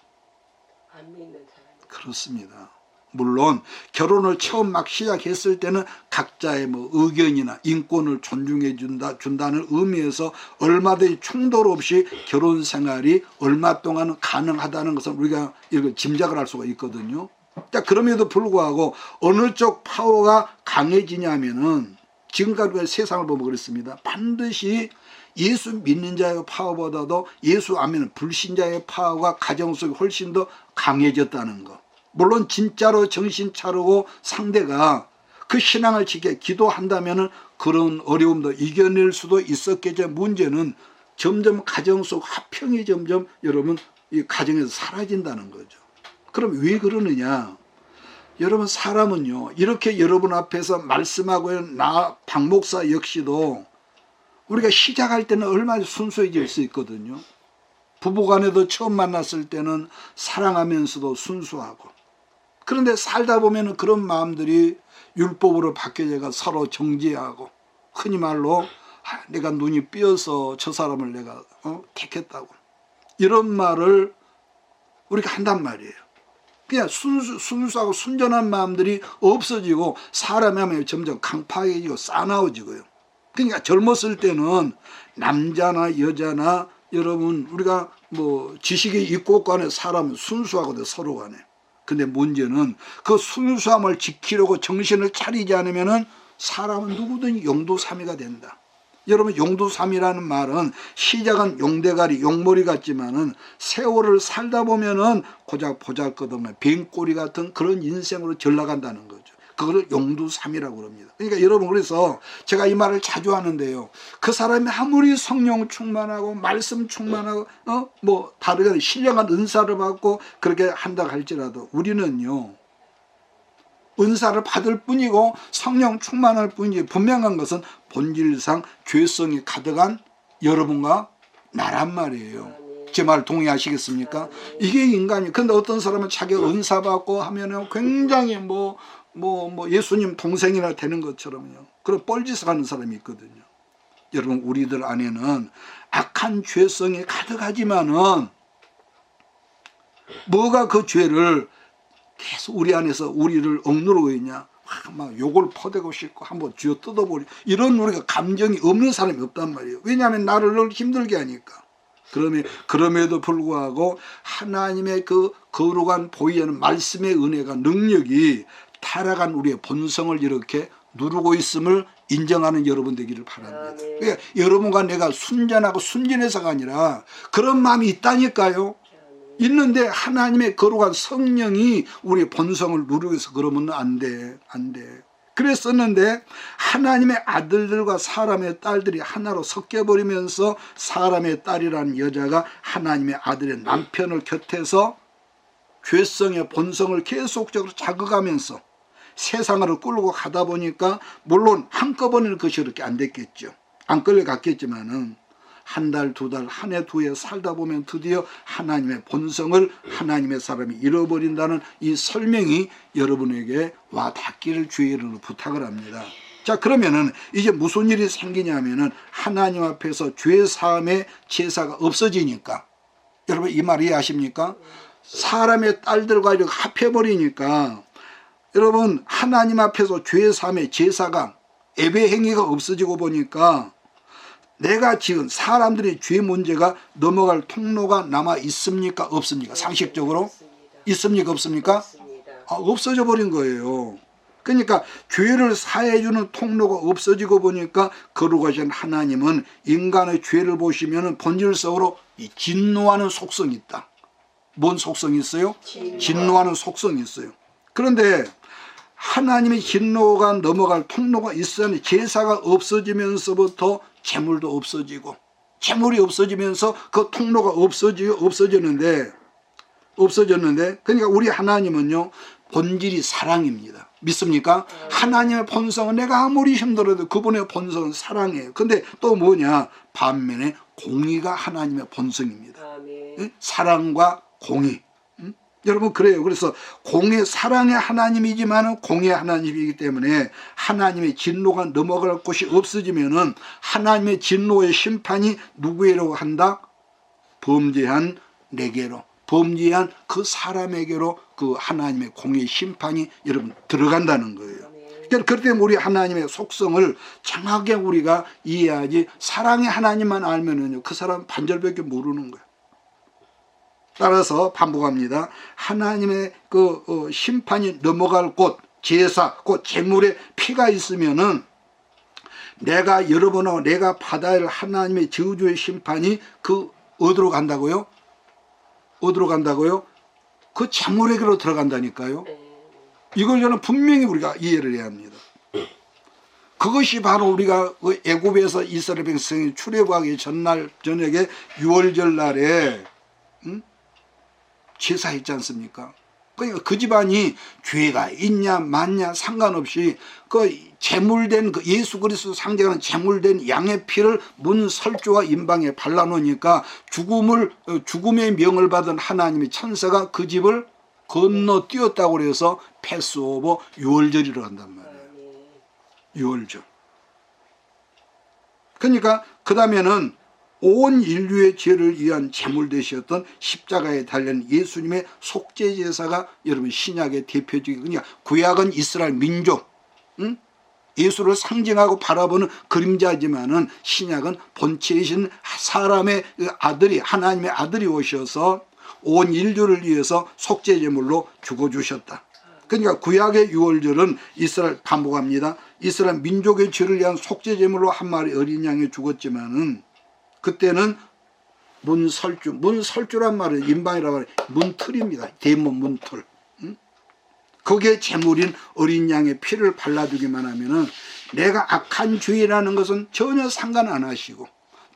안 믿는 사람. 그렇습니다. 물론 결혼을 처음 막 시작했을 때는 각자의 뭐 의견이나 인권을 존중해 준다는 의미에서 얼마든지 충돌 없이 결혼 생활이 얼마 동안은 가능하다는 것을 우리가 이렇게 짐작을 할 수가 있거든요. 자, 그럼에도 불구하고 어느 쪽 파워가 강해지냐면은 지금까지 세상을 보면 그렇습니다. 반드시 예수 믿는 자의 파워보다도 예수 안 믿는 불신자의 파워가 가정 속에 훨씬 더 강해졌다는 것. 물론 진짜로 정신 차리고 상대가 그 신앙을 지켜 기도한다면 그런 어려움도 이겨낼 수도 있었겠죠. 문제는 점점 가정 속 화평이 점점 여러분 이 가정에서 사라진다는 거죠. 그럼 왜 그러느냐? 여러분 사람은요 이렇게 여러분 앞에서 말씀하고 나 박 목사 역시도 우리가 시작할 때는 얼마나 순수해질 수 있거든요. 부부간에도 처음 만났을 때는 사랑하면서도 순수하고, 그런데 살다 보면 그런 마음들이 율법으로 바뀌어져가 서로 정죄하고, 흔히 말로 내가 눈이 삐어서 저 사람을 내가 택했다고 이런 말을 우리가 한단 말이에요. 그냥 순수하고 순전한 마음들이 없어지고 사람의 마음이 점점 강팍해지고 싸나워지고요. 그러니까 젊었을 때는 남자나 여자나 여러분 우리가 뭐 지식이 있고 간에 사람은 순수하거든 서로 간에. 근데 문제는 그 순수함을 지키려고 정신을 차리지 않으면은 사람은 누구든 용도삼이가 된다. 여러분 용도삼이라는 말은 시작은 용대가리 용머리 같지만은 세월을 살다 보면은 고작 보잘것없는 뱀꼬리 같은 그런 인생으로 전락한다는 거죠. 그걸 용두삼이라고 그럽니다. 그러니까 여러분 그래서 제가 이 말을 자주 하는데요. 그 사람이 아무리 성령 충만하고 말씀 충만하고 뭐 다르게 신령한 은사를 받고 그렇게 한다 할지라도 우리는요. 은사를 받을 뿐이고 성령 충만할 뿐이지 분명한 것은 본질상 죄성이 가득한 여러분과 나란 말이에요. 제 말 동의하시겠습니까? 이게 인간이. 근데 어떤 사람은 자기 은사 받고 하면은 굉장히 뭐 예수님 동생이나 되는 것처럼요. 그런 뻘짓을 하는 사람이 있거든요. 여러분 우리들 안에는 악한 죄성이 가득하지만은 뭐가 그 죄를 계속 우리 안에서 우리를 억누르고 있냐? 막 욕을 퍼대고 싶고 한번 쥐어 뜯어버리 이런 우리가 감정이 없는 사람이 없단 말이에요. 왜냐하면 나를 늘 힘들게 하니까. 그럼에도 불구하고 하나님의 그 거룩한 보이는 말씀의 은혜가 능력이 타락한 우리의 본성을 이렇게 누르고 있음을 인정하는 여러분 되기를 바랍니다. 그러니까 여러분과 내가 순전하고 순진해서가 아니라 그런 마음이 있다니까요. 있는데 하나님의 거룩한 성령이 우리의 본성을 누르고 있어. 그러면 안 돼. 그랬었는데 하나님의 아들들과 사람의 딸들이 하나로 섞여버리면서 사람의 딸이라는 여자가 하나님의 아들의 남편을 곁에서 죄성의 본성을 계속적으로 자극하면서 세상으로 끌고 가다 보니까 물론 한꺼번에 그것이 그렇게 안 됐겠죠. 안 끌려갔겠지만은 한 달, 두 달, 한 해, 두 해 살다 보면 드디어 하나님의 본성을 하나님의 사람이 잃어버린다는 이 설명이 여러분에게 와 닿기를 주의 이름으로 부탁을 합니다. 자, 그러면은 이제 무슨 일이 생기냐면은 하나님 앞에서 죄 사함의 제사가 없어지니까 여러분 이 말 이해하십니까? 사람의 딸들과 이렇게 합해버리니까 여러분 하나님 앞에서 죄 사함의 제사가 예배 행위가 없어지고 보니까 내가 지은 사람들의 죄 문제가 넘어갈 통로가 남아 있습니까? 없습니까? 상식적으로? 있습니까? 없습니까? 없어져 버린 거예요. 그러니까 죄를 사해주는 통로가 없어지고 보니까 거룩하신 하나님은 인간의 죄를 보시면 본질적으로 진노하는 속성이 있다. 뭔 속성이 있어요? 진노하는 속성이 있어요. 그런데 하나님의 진노가 넘어갈 통로가 있어야 하는 제사가 없어지면서부터 재물도 없어지고 재물이 없어지면서 그 통로가 없어졌는데 그러니까 우리 하나님은요 본질이 사랑입니다. 믿습니까? 하나님의 본성은 내가 아무리 힘들어도 그분의 본성은 사랑이에요. 근데 또 뭐냐? 반면에 공의가 하나님의 본성입니다. 사랑과 공의. 여러분 그래요. 그래서 공의 사랑의 하나님이지만 공의 하나님이기 때문에 하나님의 진노가 넘어갈 곳이 없어지면은 하나님의 진노의 심판이 누구에게로 한다? 범죄한 내게로, 범죄한 그 사람에게로 그 하나님의 공의 심판이 여러분 들어간다는 거예요. 그렇기 때문에 우리 하나님의 속성을 정확하게 우리가 이해하지 사랑의 하나님만 알면은요 그 사람 반절밖에 모르는 거예요. 따라서 반복합니다. 하나님의 그 심판이 넘어갈 곳, 제사, 그 제물에 피가 있으면은 내가 여러분하고 내가 받아야 할 하나님의 저주의 심판이 그 어디로 간다고요? 어디로 간다고요? 그 제물에게로 들어간다니까요. 이걸 저는 분명히 우리가 이해를 해야 합니다. 그것이 바로 우리가 애굽에서 이스라엘 백성이 출애굽하기 전날 저녁에 유월절 날에 제사했지 않습니까? 그러니까 그 집안이 죄가 있냐 많냐 상관없이 그 제물된 그 예수 그리스도 상징하는 제물된 양의 피를 문 설주와 임방에 발라놓으니까 죽음의 명을 받은 하나님의 천사가 그 집을 건너뛰었다고 그래서 패스오버 유월절이라고 한단 말이에요. 유월절. 그러니까 그 다음에는 온 인류의 죄를 위한 제물 되셨던 십자가에 달린 예수님의 속죄 제사가 여러분 신약의 대표적인, 그러니까 구약은 이스라엘 민족, 예수를 상징하고 바라보는 그림자지만은 신약은 본체이신 사람의 아들이, 하나님의 아들이 오셔서 온 인류를 위해서 속죄 제물로 죽어주셨다. 그러니까 구약의 유월절은 이스라엘, 반복합니다, 이스라엘 민족의 죄를 위한 속죄 제물로 한 마리 어린 양이 죽었지만은 그때는 문설주란 말은 인방이라고 해요. 문틀입니다. 대문 문틀. 거기에 제물인 어린 양의 피를 발라주기만 하면은 내가 악한 죄라는 것은 전혀 상관 안 하시고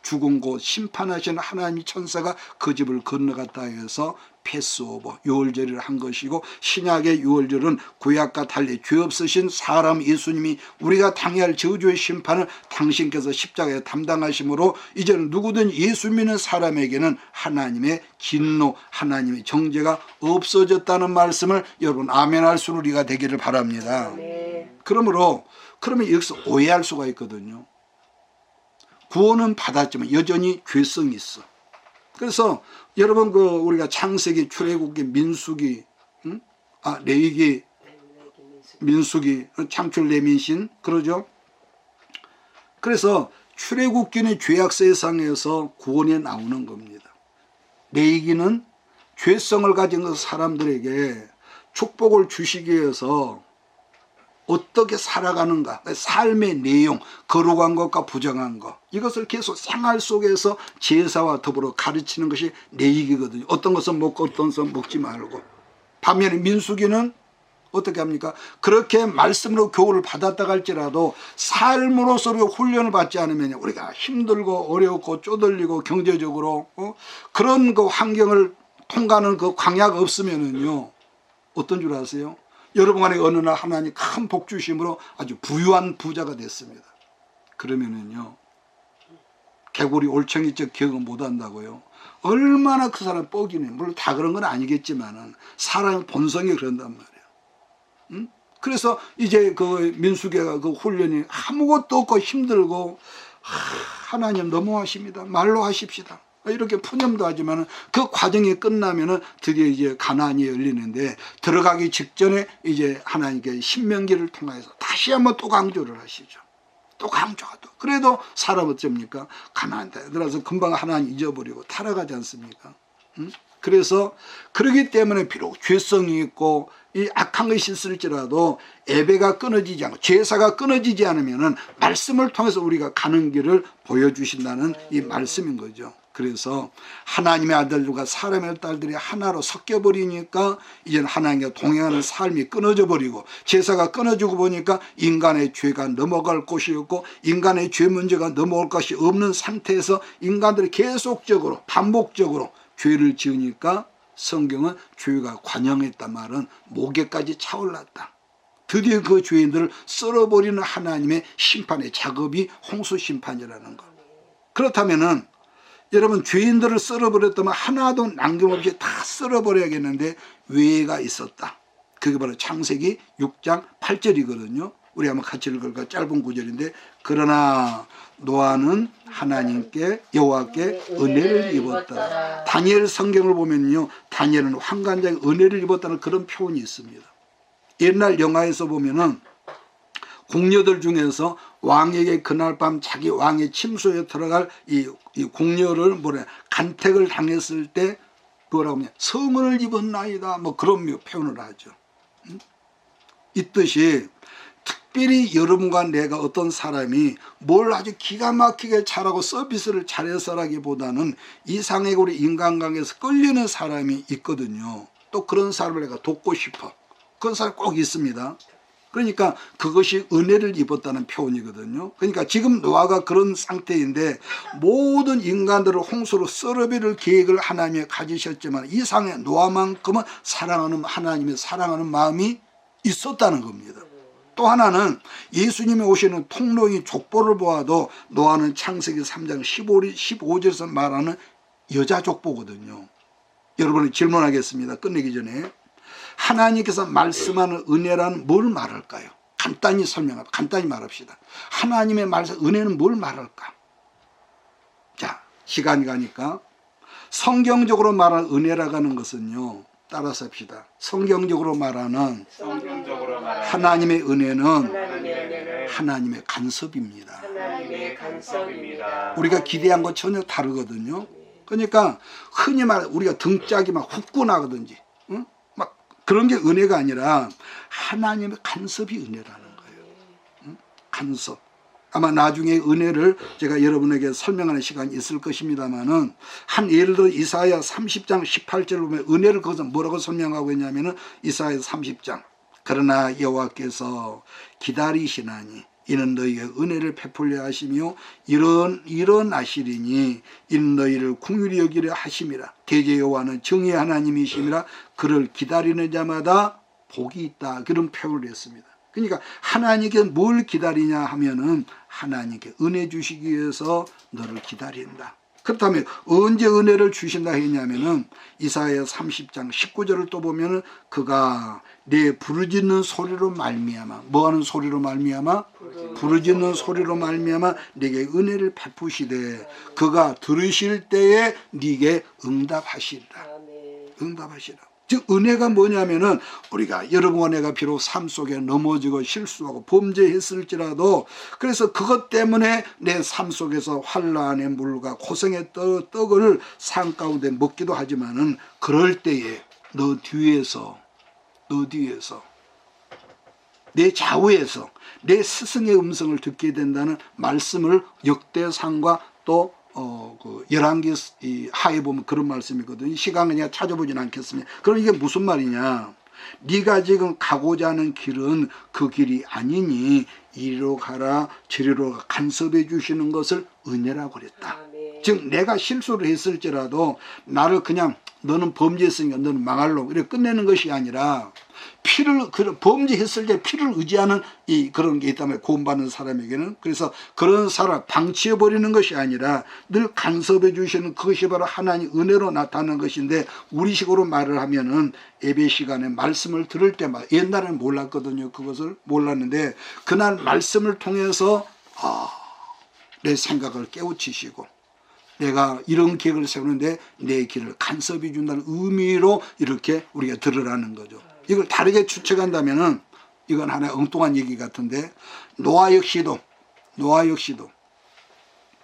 죽은 곳 심판하시는 하나님의 천사가 그 집을 건너갔다 해서 패스오버 유월절을 한 것이고, 신약의 유월절은 구약과 달리 죄 없으신 사람 예수님이 우리가 당해야 할 저주의 심판을 당신께서 십자가에 담당하심으로 이제는 누구든 예수 믿는 사람에게는 하나님의 진노, 하나님의 정죄가 없어졌다는 말씀을 여러분 아멘할 수 우리가 되기를 바랍니다. 그러면 여기서 오해할 수가 있거든요. 구원은 받았지만 여전히 죄성이 있어. 그래서 여러분 우리가 창세기, 출애굽기, 민수기, 레위기, 민수기, 창출, 레민신 그러죠. 그래서 출애굽기는 죄악세상에서 구원이 나오는 겁니다. 레위기는 죄성을 가진 사람들에게 축복을 주시기 위해서 어떻게 살아가는가, 삶의 내용, 거룩한 것과 부정한 것, 이것을 계속 생활 속에서 제사와 더불어 가르치는 것이 레위기거든요. 어떤 것은 먹고 어떤 것은 먹지 말고. 반면에 민수기는 어떻게 합니까? 그렇게 말씀으로 교훈을 받았다 할지라도 삶으로서 훈련을 받지 않으면 우리가 힘들고 어렵고 쪼들리고 경제적으로 그런 그 환경을 통과하는 그 광야가 없으면은요, 어떤 줄 아세요? 여러분 안에 어느 날 하나님 큰 복 주심으로 아주 부유한 부자가 됐습니다. 그러면은요, 개구리 올챙이적 기억은 못한다고요. 얼마나 그 사람 뻑이네. 물론 다 그런 건 아니겠지만은 사람의 본성이 그런단 말이에요. 그래서 이제 그 민수기가 그 훈련이 아무것도 없고 힘들고, 하나님 너무하십니다. 말로 하십시다. 이렇게 푸념도 하지만은 그 과정이 끝나면은 드디어 이제 가나안이 열리는데, 들어가기 직전에 이제 하나님께 신명기를 통해서 다시 한번 또 강조를 하시죠. 또 강조하도. 그래도 사람 어쩝니까? 가나안 들어서 금방 하나님 잊어버리고 타락하지 않습니까? 그래서 그러기 때문에 비록 죄성이 있고 이 악한 것이 있을지라도 예배가 끊어지지 않고 제사가 끊어지지 않으면은 말씀을 통해서 우리가 가는 길을 보여주신다는 이 말씀인 거죠. 그래서 하나님의 아들들과 사람의 딸들이 하나로 섞여버리니까 이제는 하나님과 동행하는 삶이 끊어져 버리고, 제사가 끊어지고 보니까 인간의 죄가 넘어갈 곳이 없고 인간의 죄 문제가 넘어올 것이 없는 상태에서 인간들이 계속적으로 반복적으로 죄를 지으니까 성경은 죄가 관영했단 말은 목에까지 차올랐다. 드디어 그 죄인들을 썰어버리는 하나님의 심판의 작업이 홍수 심판이라는 것. 그렇다면은 여러분, 죄인들을 썰어버렸다면 하나도 남김없이 다 썰어버려야겠는데 외가 있었다. 그게 바로 창세기 6장 8절이거든요. 우리 한번 같이 읽을까? 짧은 구절인데, 그러나 노아는 하나님께 여호와께 은혜를 입었다. 다니엘 성경을 보면요, 다니엘은 환관자의 은혜를 입었다는 그런 표현이 있습니다. 옛날 영화에서 보면은 궁녀들 중에서 왕에게 그날 밤 자기 왕의 침소에 들어갈 이 궁녀를 간택을 당했을 때 뭐라고 하냐, 성은을 입었나이다, 뭐 그런 표현을 하죠. 있듯이 특별히 여러분과 내가 어떤 사람이 뭘 아주 기가 막히게 잘하고 서비스를 잘해서라기보다는 이상하게 우리 인간관계에서 끌리는 사람이 있거든요. 또 그런 사람을 내가 돕고 싶어. 그런 사람 꼭 있습니다. 그러니까 그것이 은혜를 입었다는 표현이거든요. 그러니까 지금 노아가 그런 상태인데 모든 인간들을 홍수로 썰어버릴 계획을 하나님이 가지셨지만 이상의 노아만큼은 사랑하는 하나님의 사랑하는 마음이 있었다는 겁니다. 또 하나는 예수님이 오시는 통로인 족보를 보아도 노아는 창세기 3장 15절에서 말하는 여자 족보거든요. 여러분이 질문하겠습니다. 끝내기 전에. 하나님께서 말씀하는 은혜란 뭘 말할까요? 간단히 간단히 말합시다. 하나님의 말씀 은혜는 뭘 말할까? 자, 시간이 가니까. 성경적으로 말하는 은혜라고 하는 것은요, 따라서 합시다. 성경적으로 말하는 하나님의 은혜는 하나님의 간섭입니다. 하나님의 간섭입니다. 우리가 기대한 것 전혀 다르거든요. 그러니까 흔히 말 우리가 등짝이 막 후끈하거든지, 응? 막 그런 게 은혜가 아니라 하나님의 간섭이 은혜라는 거예요. 응? 간섭. 아마 나중에 은혜를 제가 여러분에게 설명하는 시간이 있을 것입니다만은, 한 예를 들어 이사야 30장 18절을 보면 은혜를 거기서 뭐라고 설명하고 있냐면은, 이사야 30장, 그러나 여호와께서 기다리시나니 이는 너희에게 은혜를 베풀려 하시며 일어나시리니 이는 너희를 긍휼히 여기려 하심이라. 대제 여호와는 정의의 하나님이심이라. 그를 기다리는 자마다 복이 있다. 그런 표현을 했습니다. 그러니까 하나님께 뭘 기다리냐 하면은 하나님께 은혜 주시기 위해서 너를 기다린다. 그렇다면 언제 은혜를 주신다 했냐면은 이사야 30장 19절을 또 보면은 그가 내 부르짖는 소리로 말미암아, 뭐하는 소리로 말미암아? 부르짖는 소리로 말미암아 네게 은혜를 베푸시되 그가 들으실 때에 네게 응답하시리라. 응답하시라. 즉 은혜가 뭐냐면은, 우리가 여러분 은혜가 비록 삶 속에 넘어지고 실수하고 범죄했을지라도, 그래서 그것 때문에 내 삶 속에서 환난의 물과 고생의 떡을 산 가운데 먹기도 하지만은, 그럴 때에 너 뒤에서 내 좌우에서 내 스승의 음성을 듣게 된다는 말씀을 역대상과 또 그 열왕기 하에 보면 그런 말씀이거든요. 시간은 제가 찾아보진 않겠습니다. 그럼 이게 무슨 말이냐? 네가 지금 가고자 하는 길은 그 길이 아니니 이리로 가라 저리로 가 간섭해 주시는 것을 은혜라고 그랬다. 즉 내가 실수를 했을지라도 나를 그냥 너는 범죄했으니까 너는 망할로 이렇게 끝내는 것이 아니라, 범죄했을 때 피를 의지하는 그런 게 있다면 구원받는 사람에게는, 그래서 그런 사람 방치해버리는 것이 아니라 늘 간섭해 주시는 그것이 바로 하나님 은혜로 나타나는 것인데, 우리식으로 말을 하면은 예배 시간에 말씀을 들을 때마다, 옛날에는 몰랐거든요. 그것을 몰랐는데 그날 말씀을 통해서 내 생각을 깨우치시고, 내가 이런 계획을 세우는데 내 길을 간섭해 준다는 의미로 이렇게 우리가 들으라는 거죠. 이걸 다르게 추측한다면은 이건 하나의 엉뚱한 얘기 같은데, 노아 역시도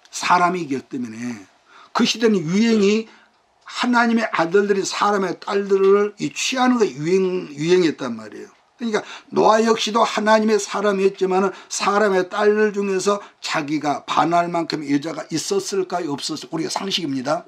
사람이기 때문에 그 시대는 유행이 하나님의 아들들이 사람의 딸들을 취하는 게 유행했단 말이에요. 그러니까 노아 역시도 하나님의 사람이었지만 사람의 딸들 중에서 자기가 반할 만큼 여자가 있었을까요? 없었을까요? 우리가 상식입니다.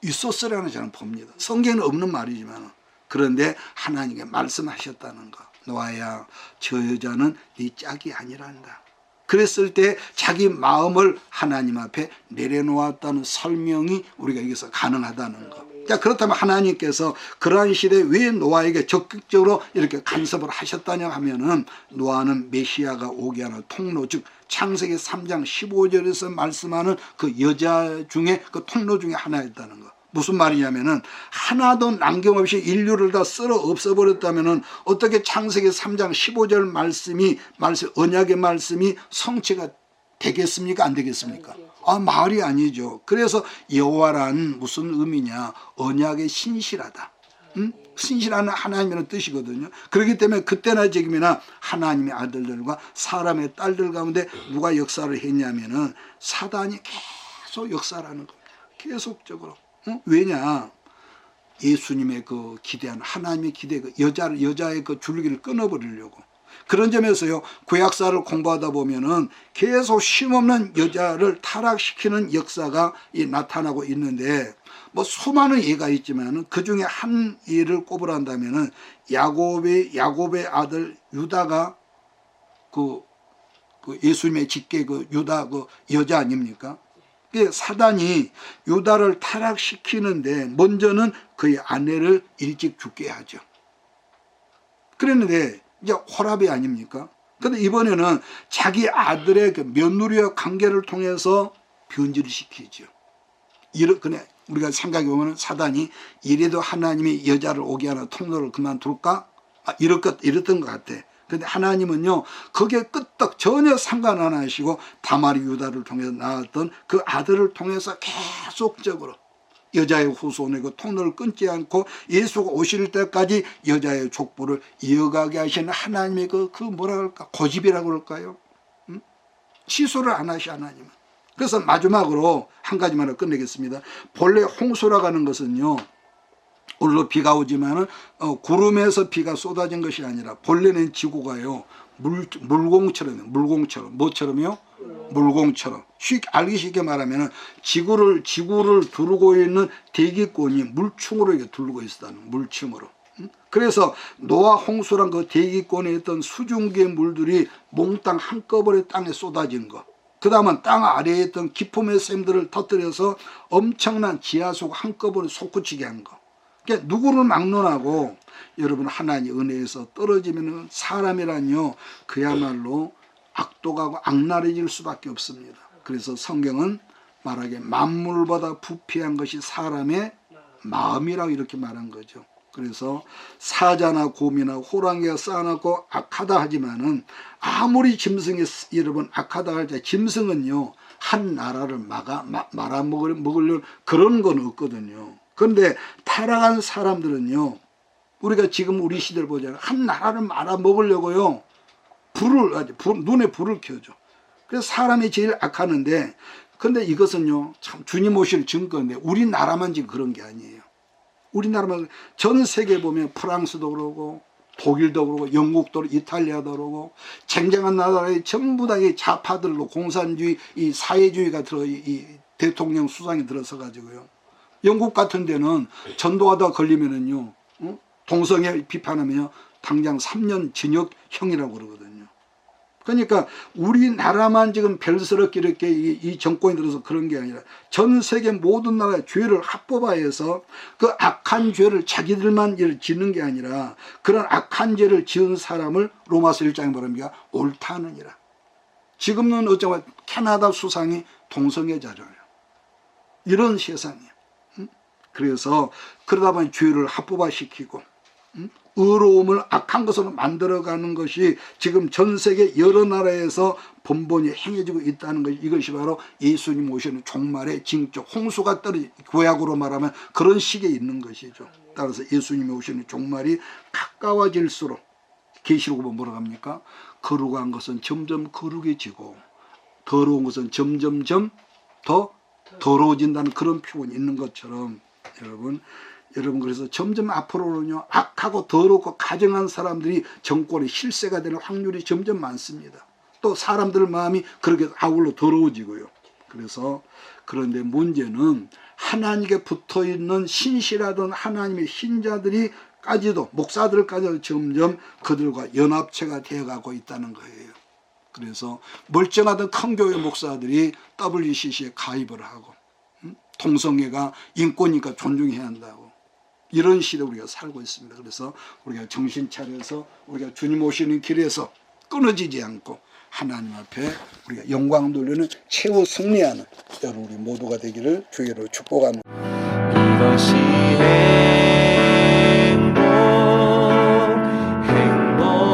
있었으라는 저는 봅니다. 성경에는 없는 말이지만, 그런데 하나님께 말씀하셨다는 거. 노아야, 저 여자는 네 짝이 아니란다. 그랬을 때 자기 마음을 하나님 앞에 내려놓았다는 설명이 우리가 여기서 가능하다는 거. 자, 그렇다면 하나님께서 그러한 시대에 왜 노아에게 적극적으로 이렇게 간섭을 하셨다냐 하면은, 노아는 메시아가 오게 하는 통로, 즉 창세기 3장 15절에서 말씀하는 그 여자 중에 그 통로 중에 하나였다는 거. 무슨 말이냐면은, 하나도 남김없이 인류를 다 쓸어 없애버렸다면은 어떻게 창세기 3장 15절 말씀이 언약의 말씀이 성취가 되겠습니까? 안 되겠습니까? 말이 아니죠. 그래서 여호와란 무슨 의미냐? 언약의 신실하다. 신실한 하나님이라는 뜻이거든요. 그렇기 때문에 그때나 지금이나 하나님의 아들들과 사람의 딸들 가운데 누가 역사를 했냐면은 사단이 계속 역사하는 거예요. 계속적으로. 왜냐? 예수님의 그 기대한 하나님의 기대, 그 여자의 그 줄기를 끊어버리려고. 그런 점에서요, 구약사를 공부하다 보면은 계속 쉼없는 여자를 타락시키는 역사가 나타나고 있는데, 뭐 수많은 예가 있지만은 그 중에 한 예를 꼽으란다면은 야곱의 아들 유다가 그 예수님의 직계 그 유다 그 여자 아닙니까? 사단이 유다를 타락시키는데 먼저는 그의 아내를 일찍 죽게 하죠. 그랬는데 이제 호랍이 아닙니까? 근데 이번에는 자기 아들의 그 며느리와 관계를 통해서 변질을 시키죠. 그래 우리가 생각해 보면 사단이 이래도 하나님이 여자를 오게 하는 통로를 그만둘까? 이랬던 것 같아. 근데 하나님은요, 거기에 끄떡 전혀 상관 안 하시고 다말이 유다를 통해서 낳았던 그 아들을 통해서 계속적으로 여자의 후손이고 통로를 끊지 않고 예수가 오실 때까지 여자의 족보를 이어가게 하시는 하나님의 그 뭐라 그럴까, 고집이라고 그럴까요? 취소를 안 하시 하나님은. 그래서 마지막으로 한 가지만 끝내겠습니다. 본래 홍수라고 하는 것은요, 오늘도 비가 오지만은 구름에서 비가 쏟아진 것이 아니라 본래는 지구가요 물공처럼 뭐처럼요? 물공처럼. 알기 쉽게 말하면 지구를 두르고 있는 대기권이 물충으로 이렇게 두르고 있었다는, 물충으로. 그래서 노아 홍수란 그 대기권에 있던 수증기의 물들이 몽땅 한꺼번에 땅에 쏟아진 것. 그 다음은 땅 아래에 있던 기품의 샘들을 터뜨려서 엄청난 지하수가 한꺼번에 솟구치게 한 것. 그러니까 누구를 막론하고 여러분 하나님의 은혜에서 떨어지면 사람이란요 그야말로 악독하고 악랄해질 수밖에 없습니다. 그래서 성경은 말하기에 만물보다 부패한 것이 사람의 마음이라고 이렇게 말한 거죠. 그래서 사자나 곰이나 호랑이가 쌓아놓고 악하다 하지만은 아무리 짐승이 여러분 악하다 할 때 짐승은요 한 나라를 말아먹으려는 그런 건 없거든요. 그런데 타락한 사람들은요, 우리가 지금 우리 시대를 보잖아요. 한 나라를 말아먹으려고요 눈에 불을 켜죠. 그래서 사람이 제일 악하는데, 근데 이것은요 참 주님 오실 증거인데 우리나라만 지금 그런 게 아니에요. 우리나라만, 전 세계 보면 프랑스도 그러고 독일도 그러고 영국도 그러고 이탈리아도 그러고 쟁쟁한 나라에 전부 다 이 좌파들로 공산주의 이 사회주의가 들어 이 대통령 수상이 들어서 가지고요. 영국 같은 데는 전도하다 걸리면은요 동성애 비판하면요 당장 3년 징역형이라고 그러거든요. 그러니까 우리나라만 지금 별스럽게 이렇게 이 정권이 들어서 그런 게 아니라 전 세계 모든 나라의 죄를 합법화해서 그 악한 죄를 자기들만 짓는 게 아니라 그런 악한 죄를 지은 사람을 로마서 1장에 말합니다. 옳다느니라. 지금은 어쩌면 캐나다 수상이 동성애자잖아요. 이런 세상이에요. 그래서 그러다 보니 죄를 합법화시키고 의로움을 악한 것으로 만들어가는 것이 지금 전 세계 여러 나라에서 번번이 행해지고 있다는 것. 이것이 바로 예수님 오시는 종말의 징조, 홍수가 떨어지, 구약으로 말하면 그런 시기에 있는 것이죠. 따라서 예수님이 오시는 종말이 가까워질수록 계시록 보면 뭐라고 합니까? 거룩한 것은 점점 거룩해지고 더러운 것은 점점점 더 더러워진다는 그런 표현이 있는 것처럼 여러분 그래서 점점 앞으로는요 악하고 더럽고 가증한 사람들이 정권의 실세가 되는 확률이 점점 많습니다. 또 사람들 마음이 그렇게 아울러 더러워지고요. 그래서 그런데 문제는 하나님께 붙어있는 신실하던 하나님의 신자들이까지도 목사들까지도 점점 그들과 연합체가 되어가고 있다는 거예요. 그래서 멀쩡하던 큰 교회 목사들이 WCC에 가입을 하고 동성애가 인권이니까 존중해야 한다고 이런 시대에 우리가 살고 있습니다. 그래서 우리가 정신 차려서 우리가 주님 오시는 길에서 끊어지지 않고 하나님 앞에 우리가 영광 돌리는 최후 승리하는 여러분 우리 모두가 되기를 주의로 축복합니다. 이것이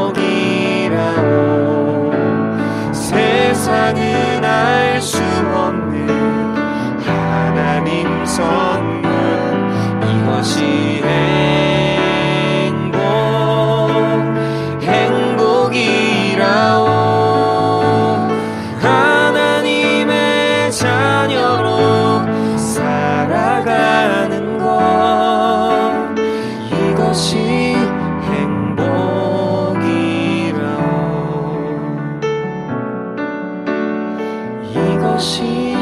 행복이라오. 세상은 알 수 없는 하나님 선물. 이것이 행복이라오. 하나님의 자녀로 살아가는 것. 이것이 행복이라오. 이것이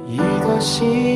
이것이